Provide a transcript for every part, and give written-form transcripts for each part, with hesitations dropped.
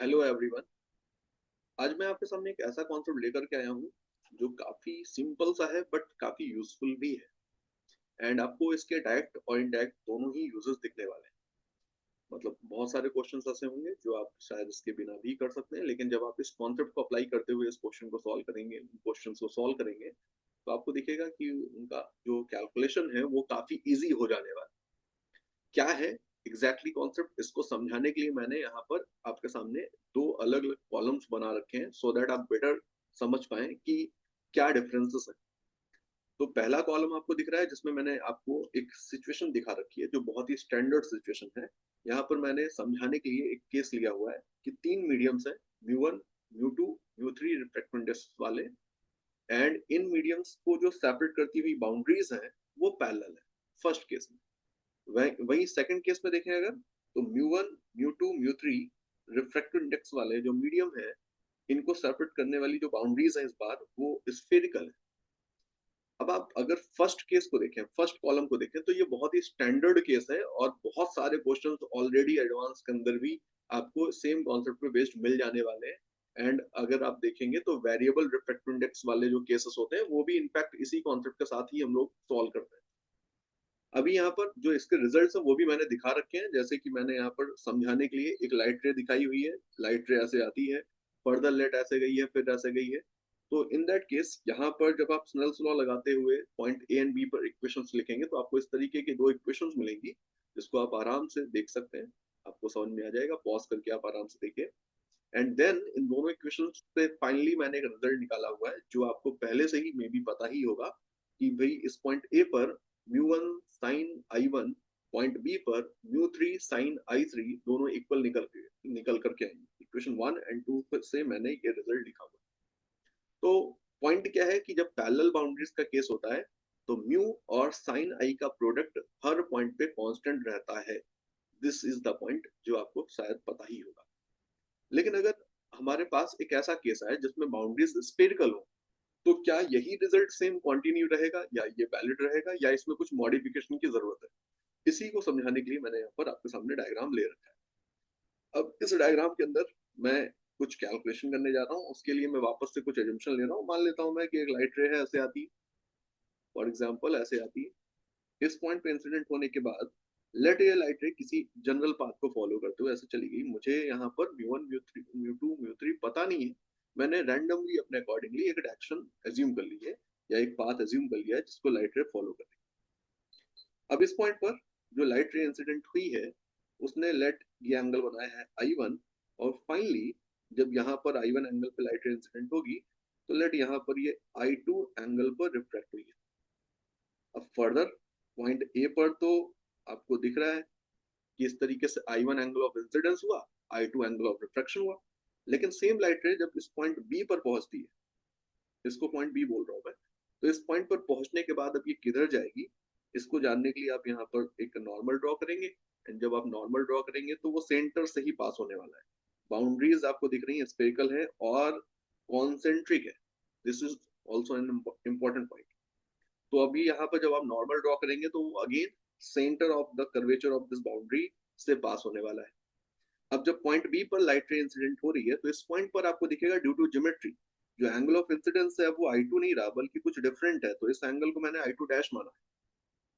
Hello everyone. आज मैं आपके सामने एक ऐसा कॉन्सेप्ट लेकर के आया हूँ जो काफी सिंपल सा है बट काफी यूजफुल भी है। एंड आपको इसके डायरेक्ट और इनडायरेक्ट दोनों ही यूजेस दिखने वाले हैं। मतलब बहुत सारे क्वेश्चंस ऐसे होंगे जो आप शायद इसके बिना भी कर सकते हैं, लेकिन जब आप इस कॉन्सेप्ट को अप्लाई करते हुए इस क्वेश्चन को सॉल्व करेंगे, क्वेश्चंस को सॉल्व करेंगे, तो आपको दिखेगा कि उनका जो कैलकुलेशन है वो काफी इजी हो जाने वाला है। क्या है एग्जैक्टली कॉन्सेप्ट, इसको समझाने के लिए मैंने यहाँ पर आपके सामने दो अलग अलग कॉलम्स बना रखे हैं सो दैट आप बेटर समझ पाए कि क्या डिफरेंसेस है। तो पहला कॉलम आपको दिख रहा है जिसमें मैंने आपको एक सिचुएशन दिखा रखी है जो बहुत ही स्टैंडर्ड सिचुएशन है। यहाँ पर मैंने समझाने के लिए एक केस लिया हुआ है कि तीन मीडियम्स है, mu 1, mu 2, mu 3 refractive index वाले। एंड इन मीडियम्स को जो सेपरेट करती हुई बाउंड्रीज है वो पैरेलल है फर्स्ट केस में। वही सेकंड केस में देखें अगर, तो mu 1, mu 2, mu 3 refractive index वाले जो मीडियम है, इनको सेपरेट करने वाली जो बाउंड्रीज है इस बार वो स्फेरिकल है। अब आप अगर फर्स्ट केस को देखें, फर्स्ट कॉलम को देखें, तो ये बहुत ही स्टैंडर्ड केस है और बहुत सारे क्वेश्चंस ऑलरेडी एडवांस के अंदर भी आपको सेम कॉन्सेप्ट पे बेस्ड मिल जाने वाले हैं। एंड अगर आप देखेंगे तो वेरिएबल रिफ्रैक्टिव इंडेक्स वाले जो केसेस होते हैं वो भी इनफैक्ट इसी कॉन्सेप्ट के साथ ही हम लोग सॉल्व करते हैं। अभी यहाँ पर जो इसके रिजल्ट्स है वो भी मैंने दिखा रखे हैं, जैसे कि मैंने यहाँ पर समझाने के लिए एक लाइट रे दिखाई हुई है। लाइट रे ऐसे आती है, फर्दर लेट ऐसे गई है, फिर ऐसे गई है। तो इन दैट केस यहाँ पर जब आप स्नेल्स लॉ लगाते हुए पॉइंट ए एंड बी पर इक्वेशंस लिखेंगे तो आपको इस तरीके की दो इक्वेशंस मिलेंगी जिसको आप आराम से देख सकते हैं। आपको समझ में आ जाएगा, पॉज करके आप आराम से देखिए। एंड देन इन दोनों इक्वेशंस पे फाइनली मैंने एक रिजल्ट निकाला हुआ है जो आपको पहले से ही मे बी पता ही होगा कि भाई इस पॉइंट ए पर mu 1 sine i 1, point B पर म्यू 3 साइन आई 3 दोनों इक्वल निकल करके आएंगे। इक्वेशन 1 एंड 2 से मैंने ये रिजल्ट लिखा हुआ। तो पॉइंट क्या है कि जब पैरेलल बाउंड्रीज का केस होता है तो म्यू और साइन आई का प्रोडक्ट हर पॉइंट पे कांस्टेंट रहता है। दिस इज द पॉइंट जो आपको शायद पता ही होगा। लेकिन अगर हमारे पास एक ऐसा केस है जिसमें बाउंड्रीज स्फेरिकल हो, तो क्या यही रिजल्ट सेम कंटिन्यू रहेगा या ये वैलिड रहेगा या इसमें कुछ मॉडिफिकेशन की जरूरत है? इसी को समझाने के लिए मैंने यहाँ पर आपके सामने डायग्राम ले रखा है। अब इस डायग्राम के अंदर मैं कुछ कैलकुलेशन करने जा रहा हूँ, उसके लिए मैं वापस से कुछ एजम्पशन ले रहा हूँ। मान लेता हूँ मैं कि एक लाइट रे है, ऐसे आती है, फॉर एग्जाम्पल ऐसे आती है। इस पॉइंट पे इंसिडेंट होने के बाद लेट ये लाइट रे किसी जनरल पाथ को फॉलो करते हुए ऐसे चली गई। मुझे यहाँ पर म्यू 1, म्यू 3, म्यू 2, म्यू 3 पता नहीं है। मैंने रैंडमली अपने अकॉर्डिंगली एक डायरेक्शन एज्यूम कर ली है या एक पाथ एज्यूम कर लिया है जिसको लाइट रे फॉलो कर। अब इस पॉइंट पर जो लाइट रे इंसिडेंट हुई है उसने लेट ये एंगल बनाया है आई 1। और फाइनली जब यहाँ पर आई 1 एंगल पे लाइट रे इंसिडेंट होगी तो लेट यहाँ पर ये आई 2 एंगल पर रिफ्रैक्ट हुई है। अब फर्दर पॉइंट ए पर तो आपको दिख रहा है कि इस तरीके से आई 1 एंगल ऑफ इंसिडेंस हुआ, आई 2 एंगल ऑफ रिफ्रैक्शन हुआ। लेकिन सेम लाइट रे जब इस पॉइंट बी पर पहुंचती है, इसको पॉइंट बी बोल रहा हूं मैं, तो इस पॉइंट पर पहुंचने के बाद अब ये किधर जाएगी, इसको जानने के लिए आप यहाँ पर एक नॉर्मल ड्रॉ करेंगे। एंड जब आप नॉर्मल ड्रॉ करेंगे तो वो सेंटर से ही पास होने वाला है। बाउंड्रीज आपको दिख रही है, स्पेरिकल है और कॉन्सेंट्रिक है। This is also an important point. तो अभी यहाँ पर जब आप नॉर्मल ड्रॉ करेंगे तो again centre of the curvature of this boundary से पास होने वाला है। अब जब पॉइंट बी पर लाइट रे इंसिडेंट हो रही है तो इस पॉइंट पर आपको दिखेगा ड्यू टू ज्योमेट्री जो एंगल ऑफ इंसिडेंस है वो आई 2 नहीं रहा बल्कि कुछ डिफरेंट है, तो इस एंगल को मैंने आई 2 डैश माना।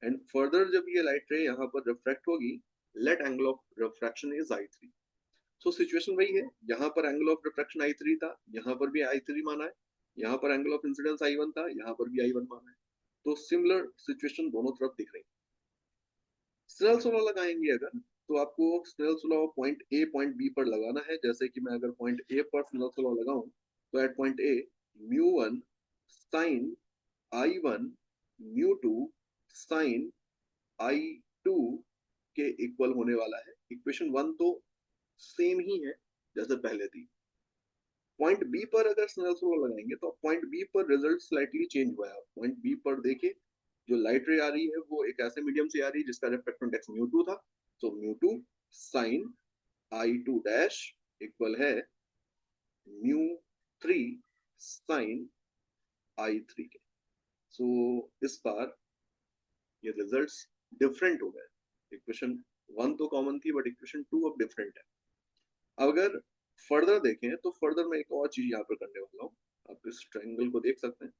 एंड फर्दर जब ये लाइट रे यहाँ पर रिफ्रैक्ट होगी, let angle of refraction is I 3। So situation वही है, यहाँ पर एंगल ऑफ रिफ्रैक्शन आई 3 था, यहाँ पर भी आई 3 माना है। यहाँ पर एंगल ऑफ इंसिडेंस आई 1 था, यहाँ पर भी आई 1 माना है। तो सिमिलर सिचुएशन दोनों तरफ दिख रही है। स्नेल्स लॉ लगाएंगे अगर, तो आपको Snell's law point A point B पर लगाना है। जैसे कि मैं अगर पॉइंट ए पर स्नेल्स लॉ लगाऊं तो at point A mu 1 sine i 1 mu 2 sine i 2 के इक्वल होने वाला है। इक्वेशन 1 तो सेम ही है जैसे पहले थी। पॉइंट बी पर अगर स्नेल्स लॉ लगाएंगे तो पॉइंट बी पर रिजल्ट स्लाइटली चेंज हुआ है। पॉइंट बी पर देखिए, जो लाइट रे आ रही है वो एक ऐसे मीडियम से आ रही है जिसका रिफ्रैक्टिव इंडेक्स म्यू 2 था। तो mu 2 sine i 2 dash equal है म्यू 3 साइन आई 3 के। सो इस बार ये रिजल्ट्स डिफरेंट हो गए। इक्वेशन 1 तो कॉमन थी बट इक्वेशन 2 अब डिफरेंट है। अगर फर्दर देखें तो फर्दर मैं एक और चीज यहाँ पर करने वाला हूँ। आप इस ट्रायंगल को देख सकते हैं।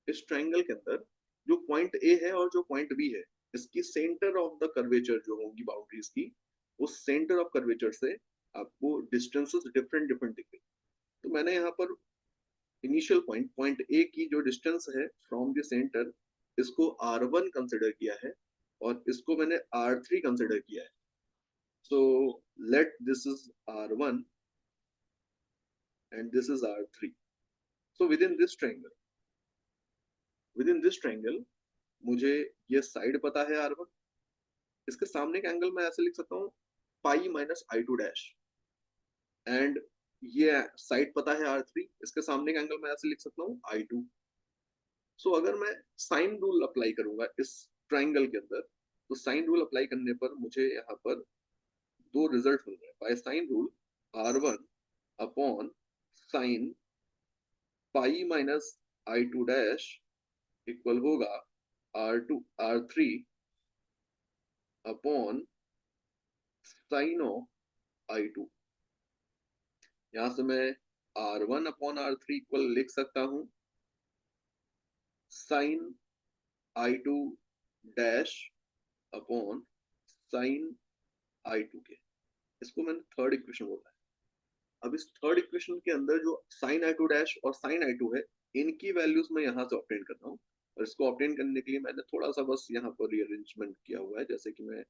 इस ट्रायंगल के अंदर जो पॉइंट ए है और जो पॉइंट बी है, इसकी सेंटर ऑफ द कर्वेचर जो होगी बाउंड्रीज की, उस सेंटर ऑफ कर्वेचर से आपको डिस्टेंसेस डिफरेंट डिफरेंट दिख रही। तो मैंने यहाँ पर इनिशियल पॉइंट पॉइंट ए की जो डिस्टेंस है फ्रॉम द सेंटर, इसको r1 कंसिडर किया है और इसको मैंने r3 कंसिडर किया है। So let this is r1 and this is r3. So within this triangle मुझे ये साइड पता है r1। इसके सामने का एंगल मैं ऐसे लिख सकता हूँ pi minus i2 dash, and ये साइड पता है r3। इसके सामने का एंगल मैं ऐसे लिख सकता हूँ i2। सो अगर मैं साइन रूल अप्लाई करूंगा इस ट्राइंगल के अंदर, तो साइन रूल अप्लाई करने पर मुझे यहाँ पर दो रिजल्ट मिल रहे हैं। By sine rule r1 upon sine pi minus i2 dash equal होगा r3 upon sine of i2। यहां से मैं r1 अपॉन r3 इक्वल लिख सकता हूं sign i2 dash upon sine i2 के। इसको मैंने थर्ड इक्वेशन बोला है। अब इस थर्ड इक्वेशन के अंदर जो साइन i2 डैश और साइन i2 है, इनकी वैल्यूज मैं यहाँ से ऑब्टेन कर रहा हूँ। और इसको ऑब्टेन करने के लिए मैंने थोड़ा सा बस यहाँ पर रीअरेंजमेंट किया हुआ है, जैसे कि मैं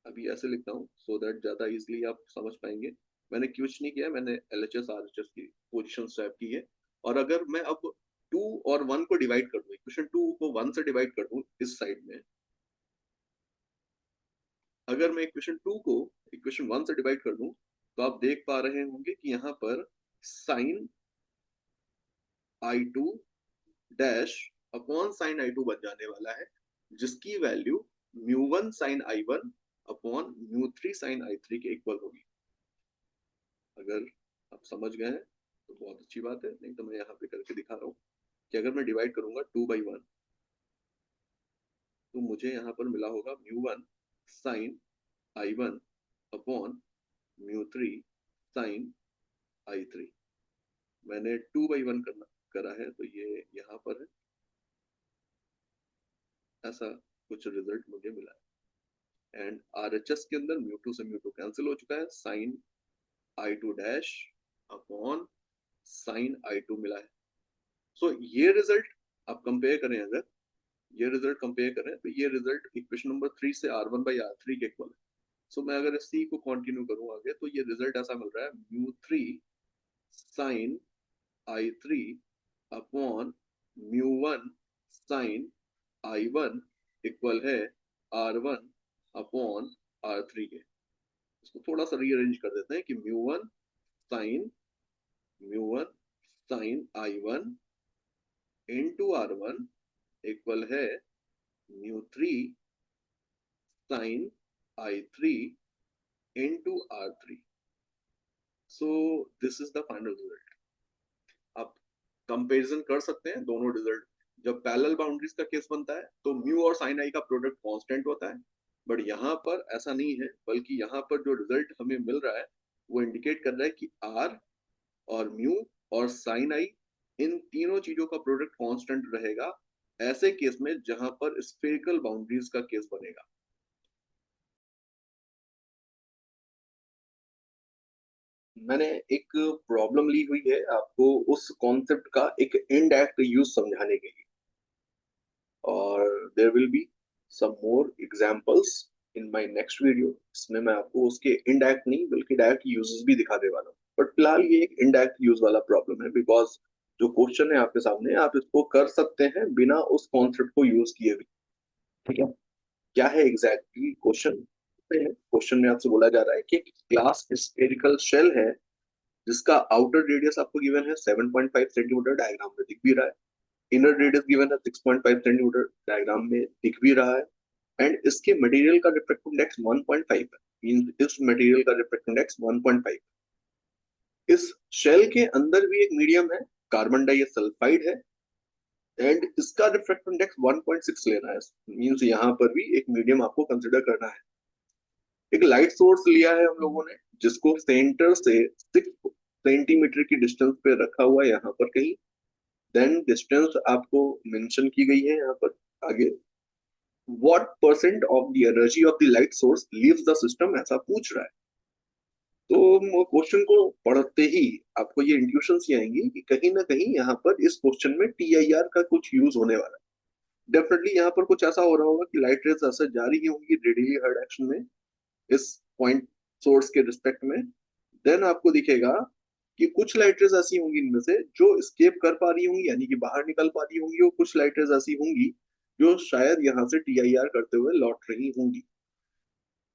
अभी ऐसे लिखता हूँ सो दैट ज्यादा इजिली आप समझ पाएंगे। मैंने कुछ नहीं किया, मैंने LHS RHS की पोजीशन स्वैप की है। और अगर मैं अब 2 और 1 को डिवाइड कर दूं, इक्वेशन 2 को 1 से डिवाइड कर दूं इस साइड में, अगर मैं इक्वेशन 2 को इक्वेशन 1 से डिवाइड कर दूं, तो आप देख पा रहे होंगे कि यहाँ पर sign i2 dash upon sine i2 बन जाने वाला है, जिसकी value μ1 sign i1 upon μ3 sine i3 के इक्वल होगी। अगर आप समझ गए हैं तो बहुत अच्छी बात है, नहीं तो मैं यहाँ पे करके दिखा रहा हूँ कि अगर मैं डिवाइड करूंगा 2/1, तो मुझे यहाँ पर मिला होगा μ1 sign i1 upon μ3 sine i3। मैंने 2/1 करा है, तो ये यहाँ पर है। ऐसा कुछ रिजल्ट मुझे मिला है। एंड RHS के अंदर μ2 से μ2 कैंसिल हो चुका है, sign i2 dash upon sine i2 मिला है। सो ये रिजल्ट आप कंपेयर करें, अगर ये रिजल्ट कंपेयर करें तो ये रिजल्ट इक्वेशन नंबर 3 से r1/r3 के इक्वल है। सो मैं अगर इस C को कंटिन्यू करूं आगे, तो ये रिजल्ट ऐसा मिल रहा है μ3 sine i3 upon μ1 sign i1 equal है r1 अपॉन r3 के। इसको थोड़ा सा रीअरेंज कर देते हैं कि μ1 sign i1 into r1 equal है μ3 sine i3 into r3। So this is the final result. आप कंपैरिजन कर सकते हैं दोनों रिजल्ट। जब पैरेलल बाउंड्रीज का केस बनता है तो म्यू और साइन आई का प्रोडक्ट कांस्टेंट होता है, बट यहाँ पर ऐसा नहीं है, बल्कि यहाँ पर जो रिजल्ट हमें मिल रहा है वो इंडिकेट कर रहा है कि आर और म्यू और साइन आई, इन तीनों चीजों का प्रोडक्ट कांस्टेंट रहेगा ऐसे केस में जहां पर स्फेरिकल बाउंड्रीज का केस बनेगा। मैंने एक प्रॉब्लम ली हुई है आपको उस कॉन्सेप्ट का एक इनडायरेक्ट यूज समझाने के लिए, और there will be some more examples in my next video. इसमें मैं आपको उसके इनडायरेक्ट नहीं बल्कि डायरेक्ट यूजेस भी दिखाने वाला हूँ। बट फिलहाल ये एक इनडायरेक्ट यूज वाला प्रॉब्लम है, बिकॉज जो क्वेश्चन है आपके सामने, आप इसको कर सकते हैं बिना उस कॉन्सेप्ट को यूज किए भी। ठीक है, क्या है एग्जैक्टली क्वेश्चन? क्वेश्चन में आपसे बोला जा रहा है कि ग्लास स्फेरिकल शेल है जिसका आउटर रेडियस आपको गिवन है 7.5 सेंटीमीटर, डायग्राम में दिख भी रहा है। इनर रेडियस गिवन है 6.5 सेंटीमीटर, डायग्राम में दिख भी रहा है। एंड इसके मटेरियल का रिफ्रैक्टिव इंडेक्स 1.5 है, मींस इस मटेरियल का रिफ्रैक्टिव इंडेक्स 1.5। इस शेल के अंदर भी एक मीडियम है, कार्बन डाइसल्फाइड है, एंड इसका रिफ्रैक्टिव इंडेक्स 1.6 लेना है। मींस यहाँ पर भी एक मीडियम आपको कंसिडर करना है। एक लाइट सोर्स लिया है हम लोगों ने, जिसको सेंटर से 6 सेंटीमीटर की डिस्टेंस पे रखा हुआ है यहाँ पर कहीं। देन डिस्टेंस आपको मेंशन की गई है यहाँ पर आगे। What percent of the energy of the light source leaves the system, ऐसा पूछ रहा है। तो क्वेश्चन को पढ़ते ही आपको ये इंट्यूशन सी आएंगी कि कहीं ना कहीं यहाँ पर इस क्वेश्चन में टीआईआर का कुछ यूज होने वाला है। डेफिनेटली यहाँ पर कुछ ऐसा हो रहा होगा कि लाइट रेज ऐसे जा रही होंगी रेडियली हर्ड एक्शन में इस पॉइंट सोर्स के रिस्पेक्ट में। देन आपको दिखेगा कि कुछ लाइट रेज ऐसी होंगी इनमें से जो स्केप कर पा रही होंगी, यानी कि बाहर निकल पा रही होंगी, और कुछ लाइट रेज ऐसी होंगी जो शायद यहाँ से टीआईआर करते हुए लौट रही होंगी।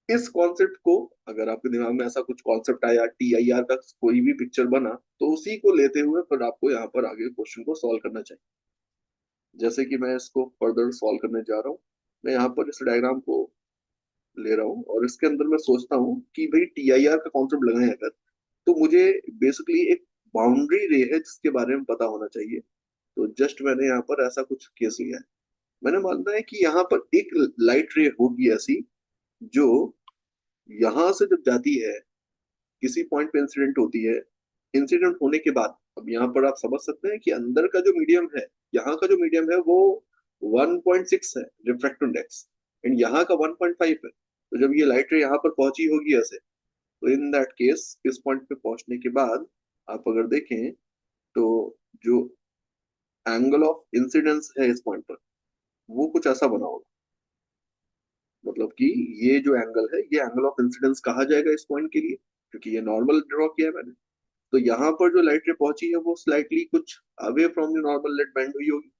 इस कॉन्सेप्ट को, अगर आपके दिमाग में ऐसा कुछ कॉन्सेप्ट आया, टीआईआर का कोई भी पिक्चर बना, तो उसी को लेते हुए फिर आपको यहाँ पर आगे क्वेश्चन को सॉल्व करना चाहिए। जैसे कि मैं इसको फर्दर सॉल्व करने जा रहा हूँ। मैं यहाँ पर इस डायग्राम को ले रहा हूँ और इसके अंदर मैं सोचता हूँ कि भाई टीआईआर का कॉन्सेप्ट लगाए अगर, तो मुझे बेसिकली एक बाउंड्री रे है जिसके बारे में पता होना चाहिए। तो जस्ट मैंने यहाँ पर ऐसा कुछ केस लिया है। मैंने मानना है कि यहाँ पर एक लाइट रे होगी ऐसी जो यहां से जब जाती है, किसी पॉइंट पे इंसिडेंट होती है, इंसिडेंट होने के बाद अब यहाँ पर आप समझ सकते हैं कि अंदर का जो मीडियम है, यहाँ का जो मीडियम है वो 1.6 है रिफ्रैक्टिव इंडेक्स, एंड यहाँ का 1.5 है। तो जब ये लाइट रे यहाँ पर पहुंची होगी ऐसे, तो इन दैट केस इस पॉइंट पे पहुंचने के बाद आप अगर देखें तो जो एंगल ऑफ इंसिडेंस है इस पॉइंट पर, वो कुछ ऐसा बना होगा। मतलब कि ये जो एंगल है ये एंगल ऑफ इंसिडेंस कहा जाएगा इस पॉइंट के लिए, क्योंकि ये नॉर्मल ड्रॉ किया है मैंने। तो यहाँ पर जो लाइट रे पहुंची है वो स्लाइटली कुछ away from the normal light bend हुई होगी।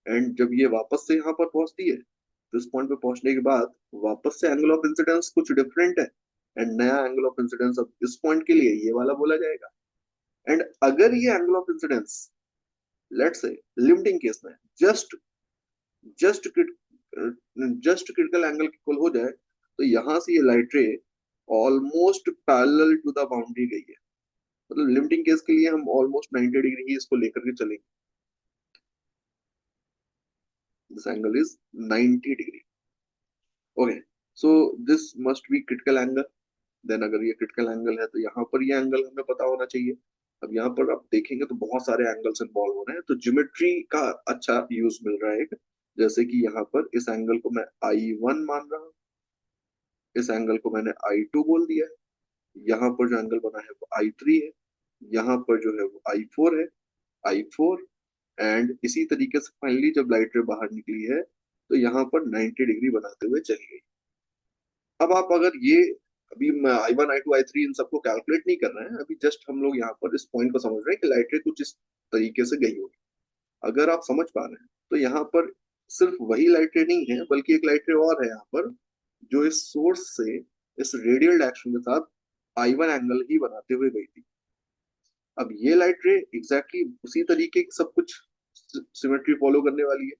एंड जब ये वापस से यहाँ पर पहुंचती है, तो इस पॉइंट पे पहुंचने के बाद वापस से एंगल ऑफ इंसिडेंस कुछ डिफरेंट है, एंड नया एंगल ऑफ इंसिडेंस अब इस पॉइंट के लिए ये वाला बोला जाएगा। एंड अगर ये angle of incidence let's say limiting case में just just just critical angle equal हो जाए, तो यहाँ से ये light ray almost parallel to the boundary गई है। मतलब लिमिटिंग केस के लिए हम ऑलमोस्ट 90 डिग्री ही इसको लेकर के चलेंगे। This angle is 90 degree. Okay, so this must be critical angle. Then अगर ये क्रिटिकल एंगल है तो यहाँ पर ये एंगल हमें पता होना चाहिए। अब यहाँ पर आप देखेंगे तो बहुत सारे एंगल्स इन्वॉल्व हो रहे हैं, तो ज्योमेट्री का अच्छा यूज मिल रहा है एक। जैसे कि यहाँ पर इस एंगल को मैं I1 मान रहा हूँ, इस एंगल को मैंने I2 बोल दिया है, यहाँ पर जो एंगल बना है वो I3 है, यहाँ पर जो है वो I4 है, I4। एंड इसी तरीके से फाइनली जब लाइट रे बाहर निकली है तो यहाँ पर 90 डिग्री बनाते हुए चली गई। अब आप अगर ये, अभी I1 I2 I3 इन सबको कैलकुलेट नहीं कर रहे हैं, अभी जस्ट हम लोग यहाँ पर इस पॉइंट को समझ रहे हैं कि लाइट रे कुछ इस तरीके से गई होगी। अगर आप समझ पा रहे हैं तो यहाँ पर सिर्फ वही लाइट रे नहीं है, बल्कि एक लाइट रे और है यहाँ पर, जो इस सोर्स से इस रेडियल डायरेक्शन के साथ I1 एंगल ही बनाते हुए गई थी। अब ये लाइट रे एग्जैक्टली उसी तरीके की सब कुछ सिमेट्री फॉलो करने वाली है।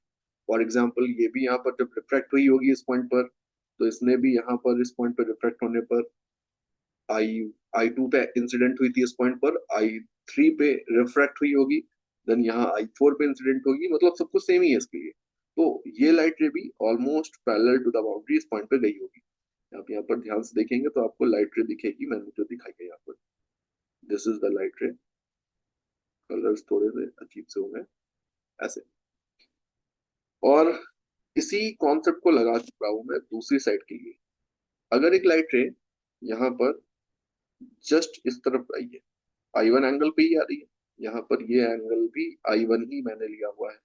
फॉर एग्जाम्पल ये भी यहाँ पर जब रिफ्रैक्ट हुई होगी इस पॉइंट पर, तो इसने भी यहाँ पर इस पॉइंट पर रिफ्रैक्ट होने पर आई I2 पे इंसिडेंट हुई थी, इस पॉइंट पर I3 पे रिफ्रैक्ट हुई होगी, देन यहाँ I4 पे इंसिडेंट होगी। मतलब सब कुछ सेम ही है इसके लिए। तो ये लाइट रे भी almost parallel to the boundary इस पॉइंट पे गई होगी। आप यहाँ पर ध्यान से देखेंगे तो आपको लाइट रे दिखेगी, मैंने जो दिखाई है यहाँ पर। दिस इज द लाइट रे। कलर्स थोड़े से अजीब से होंगे ऐसे। और इसी कॉन्सेप्ट को लगा चुका हूं मैं दूसरी साइड के लिए। अगर एक लाइट रे यहाँ पर जस्ट इस तरफ आई है, I1 एंगल पे ही आ रही है, यहाँ पर ये एंगल भी I1 ही मैंने लिया हुआ है।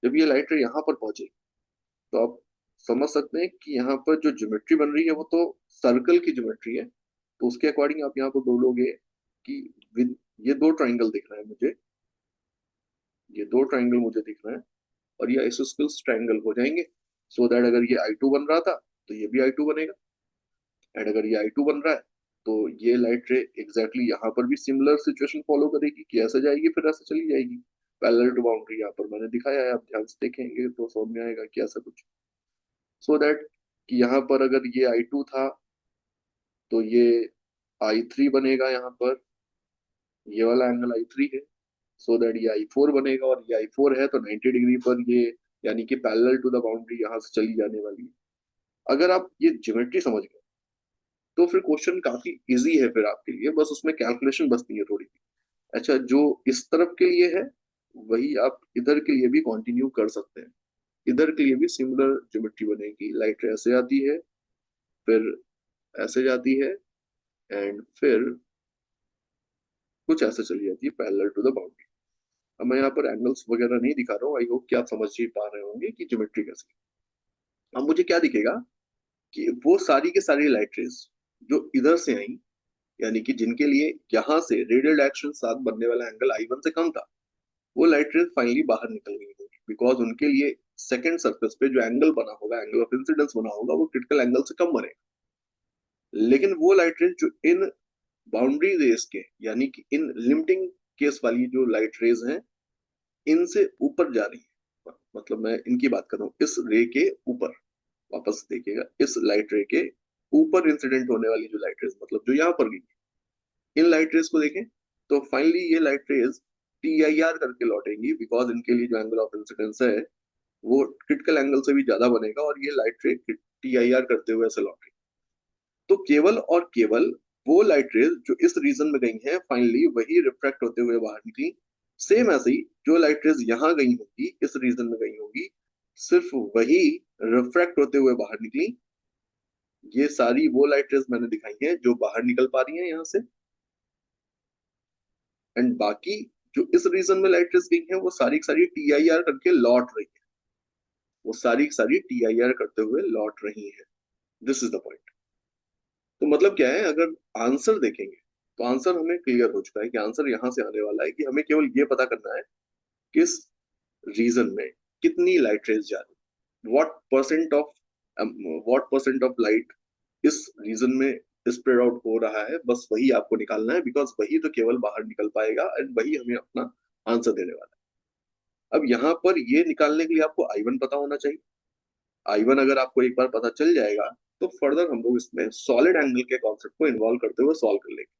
जब ये लाइट रे यहाँ पर पहुंचे, तो आप समझ सकते हैं कि यहाँ पर जो ज्योमेट्री बन रही है वो तो सर्कल की ज्योमेट्री है। तो उसके अकॉर्डिंग आप यहाँ पर बोलोगे कि विद ये दो ट्राइंगल दिख रहे हैं मुझे, ये दो ट्राइंगल मुझे दिख रहे हैं, और ये आइसोस्केल्स ट्राइंगल हो जाएंगे। सो दैट अगर ये I2 बन रहा था तो ये भी I2 बनेगा, एंड अगर ये I2 बन रहा है तो ये लाइट रे एग्जैक्टली यहाँ पर भी सिमिलर सिचुएशन फॉलो करेगी कि ऐसे जाएगी फिर ऐसे चली जाएगी। पैरेलल टू बाउंड्री यहाँ पर मैंने दिखाया है, आप ध्यान से देखेंगे तो समझ में आएगा कि ऐसा कुछ। सो दैट कि यहाँ पर अगर ये I2 था तो ये I3 बनेगा यहाँ पर, ये वाला एंगल I3 है। सो दैट ये I4 बनेगा, और ये I4 है तो 90 डिग्री पर ये, यानी कि पैरेलल टू द बाउंड्री यहाँ से चली जाने वाली है। अगर आप ये ज्योमेट्री समझ गए तो फिर क्वेश्चन काफी इजी है फिर आपके लिए, बस उसमें कैलकुलेशन बचती है थोड़ी सी। अच्छा, जो इस तरफ के लिए है वही आप इधर के लिए भी कंटिन्यू कर सकते हैं। इधर के लिए भी सिमिलर ज्योमेट्री बनेगी। लाइट ऐसे आती है, फिर ऐसे जाती है, एंड फिर कुछ ऐसे चली जाती है पैरेलल टू द बाउंड्री। अब मैं यहाँ पर एंगल्स वगैरह नहीं दिखा रहा हूँ, आई होप कि आप समझ ही पा रहे होंगे कि ज्योमेट्री कैसी है। अब मुझे क्या दिखेगा कि वो सारी के सारी लाइट रेज जो इधर से आई, यानी कि जिनके लिए यहाँ से रेडियल डायरेक्शन साथ बनने वाला एंगल I1 से कम था, वो लाइट रेज फाइनली बाहर निकल गई होगी, बिकॉज उनके लिए सेकंड सरफेस पे जो एंगल बना होगा, एंगल ऑफ इंसिडेंस बना होगा, वो क्रिटिकल एंगल से कम बनेगा। लेकिन वो लाइट रेज जो इन बाउंड्री रेज के, यानी कि इन लिमिटिंग केस वाली जो लाइट रेज हैं, इनसे ऊपर जा रही है, मतलब मैं इनकी बात कर रहा हूँ, इस रे के ऊपर, वापस देखिएगा, इस लाइट रे के ऊपर इंसिडेंट होने वाली जो लाइट रेज, मतलब जो यहाँ पर गई, इन लाइट रेज को देखें तो फाइनली ये लाइट रेज TIR करके लौटेंगी, बिकॉज इनके लिए जो एंगल ऑफ इंसिडेंस है वो क्रिटिकल एंगल से भी ज्यादा बनेगा, और ये लाइट रे TIR करते हुए ऐसे लौटेगी। तो केवल और केवल वो लाइट रेज जो इस रीजन में गई हैं फाइनली वही रिफ्रैक्ट होते हुए बाहर निकली। सेम ऐसे ही जो लाइट रेज यहाँ गई होगी, इस रीजन में गई होगी, सिर्फ वही रिफ्रैक्ट होते हुए बाहर निकली। ये सारी वो लाइट रेज मैंने दिखाई हैं जो बाहर निकल पा रही हैं यहाँ से, एंड बाकी जो इस रीजन में लाइट रेज गई हैं वो सारी की सारी TIR करके लौट रही है। वो सारी की सारी TIR करते हुए लौट रही है। This is the point. तो मतलब क्या है, अगर आंसर देखेंगे तो आंसर हमें क्लियर हो चुका है कि आंसर यहाँ से आने वाला है, कि हमें केवल ये पता करना है किस रीजन में कितनी लाइट रेज जा रही, व्हाट परसेंट ऑफ लाइट इस रीजन में स्प्रेड आउट हो रहा है, बस वही आपको निकालना है, बिकॉज वही तो केवल बाहर निकल पाएगा, एंड वही हमें अपना आंसर देने वाला है। अब यहाँ पर ये निकालने के लिए आपको I1 पता होना चाहिए। I1 अगर आपको एक बार पता चल जाएगा तो फर्दर हम लोग इसमें सॉलिड एंगल के कॉन्सेप्ट को इन्वॉल्व करते हुए सॉल्व कर लेंगे।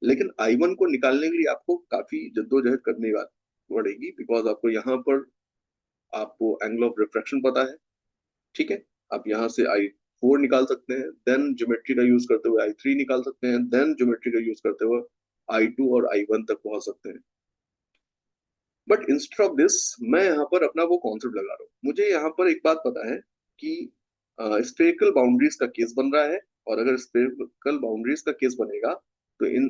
लेकिन I1 को निकालने के लिए आपको काफी जद्दोजहद करनी पड़ेगी, बिकॉज आपको यहाँ पर आपको एंगल ऑफ रिफ्रैक्शन पता है, ठीक है। आप यहाँ से I4 निकाल सकते हैं, देन ज्योमेट्री का यूज करते हुए I3 निकाल सकते हैं, देन ज्योमेट्री का यूज करते हुए I2 और I1 तक पहुंच सकते हैं। बट इंस्टेड ऑफ दिस मैं यहाँ पर अपना वो कॉन्सेप्ट लगा रहा हूँ। मुझे यहाँ पर एक बात पता है कि स्फेरिकल बाउंड्रीज का केस बन रहा है, और अगर स्फेरिकल बाउंड्रीज का केस बनेगा तो इन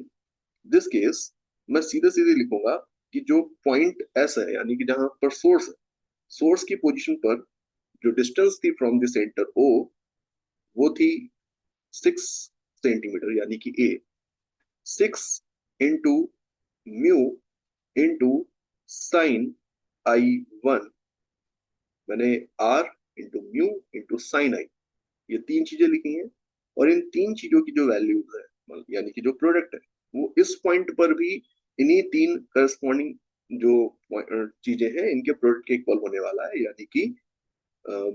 दिस केस मैं सीधे सीधे लिखूंगा कि जो पॉइंट एस है, यानी कि जहां पर सोर्स है, सोर्स की पोजीशन पर जो डिस्टेंस थी फ्रॉम द सेंटर O, वो थी 6 सेंटीमीटर, यानी कि A 6 into μ into sin I1। मैंने R into μ into sin I, ये तीन चीजें लिखी हैं, और इन तीन चीजों की जो वैल्यूज है, यानी कि जो प्रोडक्ट है, वो इस पॉइंट पर भी इन्हीं तीन करस्पॉन्डिंग जो चीजें हैं इनके प्रोडक्ट के इक्वल होने वाला है। यानी कि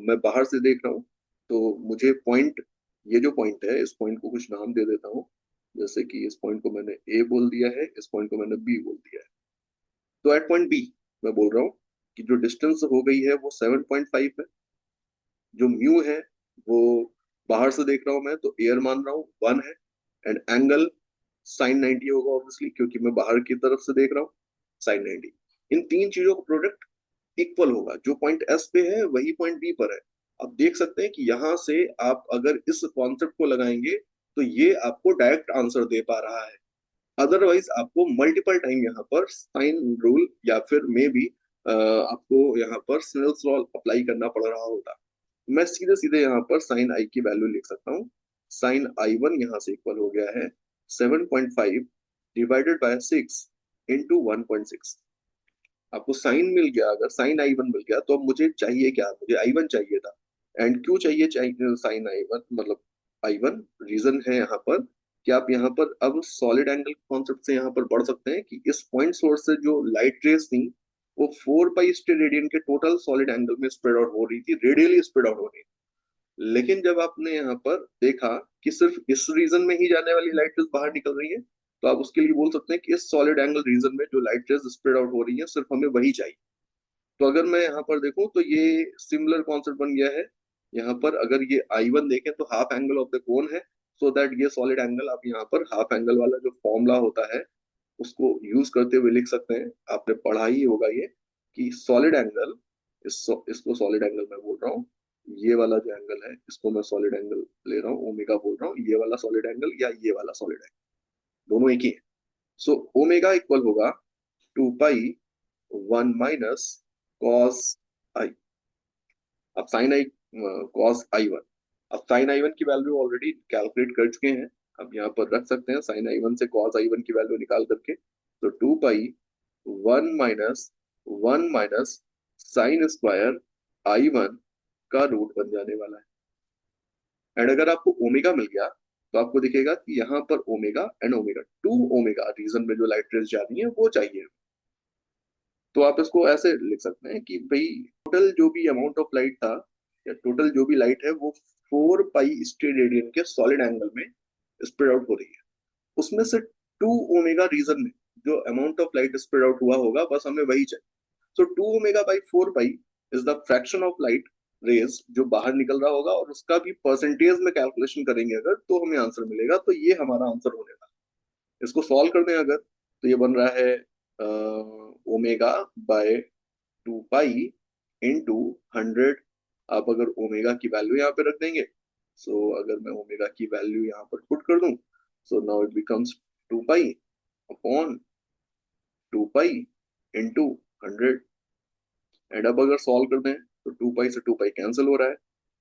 मैं बाहर से देख रहा हूँ तो मुझे पॉइंट, ये जो पॉइंट है, इस पॉइंट को कुछ नाम दे देता हूँ, जैसे कि इस पॉइंट को मैंने A बोल दिया है, इस पॉइंट को मैंने B बोल दिया है। तो एट पॉइंट B मैं बोल रहा हूँ कि जो डिस्टेंस हो गई है वो 7.5 है। जो म्यू है वो बाहर से देख रहा हूं मैं तो एयर मान रहा हूँ 1 है, एंड एंगल साइन 90 होगा ऑब्वियसली, क्योंकि मैं बाहर की तरफ से देख रहा हूँ, साइन 90। इन तीन चीजों का प्रोडक्ट इक्वल होगा, जो पॉइंट एस पे है वही पॉइंट बी पर है। आप देख सकते हैं कि यहाँ से आप अगर इस कॉन्सेप्ट को लगाएंगे तो ये आपको डायरेक्ट आंसर दे पा रहा है। अदरवाइज आपको मल्टीपल टाइम यहाँ पर साइन रूल या फिर मे बी आपको यहाँ पर स्नेल्स लॉ अप्लाई करना पड़ रहा होता। मैं सीधे सीधे यहाँ पर साइन आई की वैल्यू लिख सकता हूँ। साइन I1 यहाँ से इक्वल हो गया है 7.5 डिवाइडेड बाय 6 इंटू 1.6। आपको साइन मिल गया, अगर साइन I1 मिल गया तो अब मुझे चाहिए क्या, मुझे I1 चाहिए था। एंड क्यों चाहिए साइन I1, मतलब I1 रीजन है यहाँ पर कि आप यहाँ पर अब सॉलिड एंगल कॉन्सेप्ट से यहाँ पर बढ़ सकते हैं कि इस पॉइंट सोर्स से जो लाइट रेज थी वो 4 पाई रेडियन के टोटल सॉलिड एंगल में स्प्रेड आउट हो रही थी, रेडियली स्प्रेड आउट हो रही थी। लेकिन जब आपने यहाँ पर देखा कि सिर्फ इस रीजन में ही जाने वाली लाइट रेज बाहर निकल रही है, तो आप उसके लिए बोल सकते हैं कि इस सॉलिड एंगल रीजन में जो लाइट रेज स्प्रेड आउट हो रही है सिर्फ हमें वही चाहिए। तो अगर मैं यहाँ पर देखूं तो ये सिमिलर कॉन्सेप्ट बन गया है यहाँ पर अगर ये I1 देखें तो half angle of the cone है, सो दैट ये सॉलिड एंगल आप यहाँ पर हाफ एंगल वाला जो फॉर्मूला होता है उसको यूज करते हुए लिख सकते हैं। आपने पढ़ा ही होगा ये कि सॉलिड एंगल, इसको सॉलिड एंगल मैं बोल रहा हूँ, ये वाला जो एंगल है इसको मैं सॉलिड एंगल ले रहा हूँ, ओमेगा बोल रहा हूँ, ये वाला सॉलिड एंगल या ये वाला सॉलिड एंगल, दोनों एक ही है। सो ओमेगा इक्वल होगा 2 पाई 1 - कॉस आई। अब साइन आई, कॉस I1, अब साइन I1 की वैल्यू ऑलरेडी कैलकुलेट कर चुके हैं, अब यहाँ पर रख सकते हैं साइन I1 से कॉस I1 की वैल्यू निकाल करके। तो 2 पाई 1 - 1 - साइन स्क्वायर I1 का रूट बन जाने वाला है। एंड अगर आपको ओमेगा मिल गया तो आपको दिखेगा कि यहाँ पर omega and omega, 2 omega region में जो लाइट रेज जा रही है वो चाहिए। तो आप इसको ऐसे लिख सकते हैं कि भाई टोटल जो भी अमाउंट ऑफ लाइट था, या टोटल जो भी लाइट है वो 4 पाई स्ट्रेट रेडियन के सॉलिड एंगल में स्प्रेड आउट हो रही है। उसमें से 2 ओमेगा रीजन में जो amount of light spread out हुआ होगा बस हमें वही चाहिए। सो 2 omega by 4 pi is the fraction of light rays जो बाहर निकल रहा होगा, और उसका भी परसेंटेज में कैलकुलेशन करेंगे अगर तो हमें आंसर मिलेगा। तो ये हमारा आंसर होने वाला है। इसको सॉल्व कर दें अगर तो ये बन रहा है ओमेगा बाय 2 पाई इंटू 100। आप अगर ओमेगा की वैल्यू यहाँ पे रख देंगे, सो अगर मैं ओमेगा की वैल्यू यहाँ पर पुट कर दूं, so now it becomes 2 pi upon 2 pi into 100। And अब अगर सॉल्व कर दें तो 2 पाई से 2 पाई कैंसिल हो रहा है।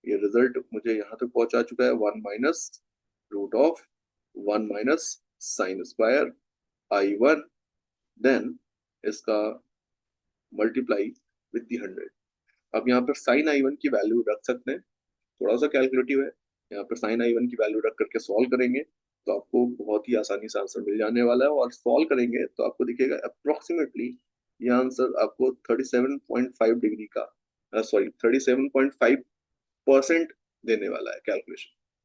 ये रिजल्ट मुझे यहाँ तक पहुंचा चुका है 1 - root of 1 - sine square I1, then इसका मल्टीप्लाई विद दी 100। अब यहाँ पर साइन I1 की वैल्यू रख सकते हैं, थोड़ा सा कैलकुलेटिव है। यहाँ पर साइन I1 की वैल्यू रख करके सॉल्व करेंगे तो आपको बहुत ही आसानी से आंसर मिल जाने वाला है। और सॉल्व करेंगे तो आपको दिखेगा अप्रोक्सीमेटली ये आंसर आपको 37.5 डिग्री का, सॉरी 37.5% देने वाला है कैलकुलेशन।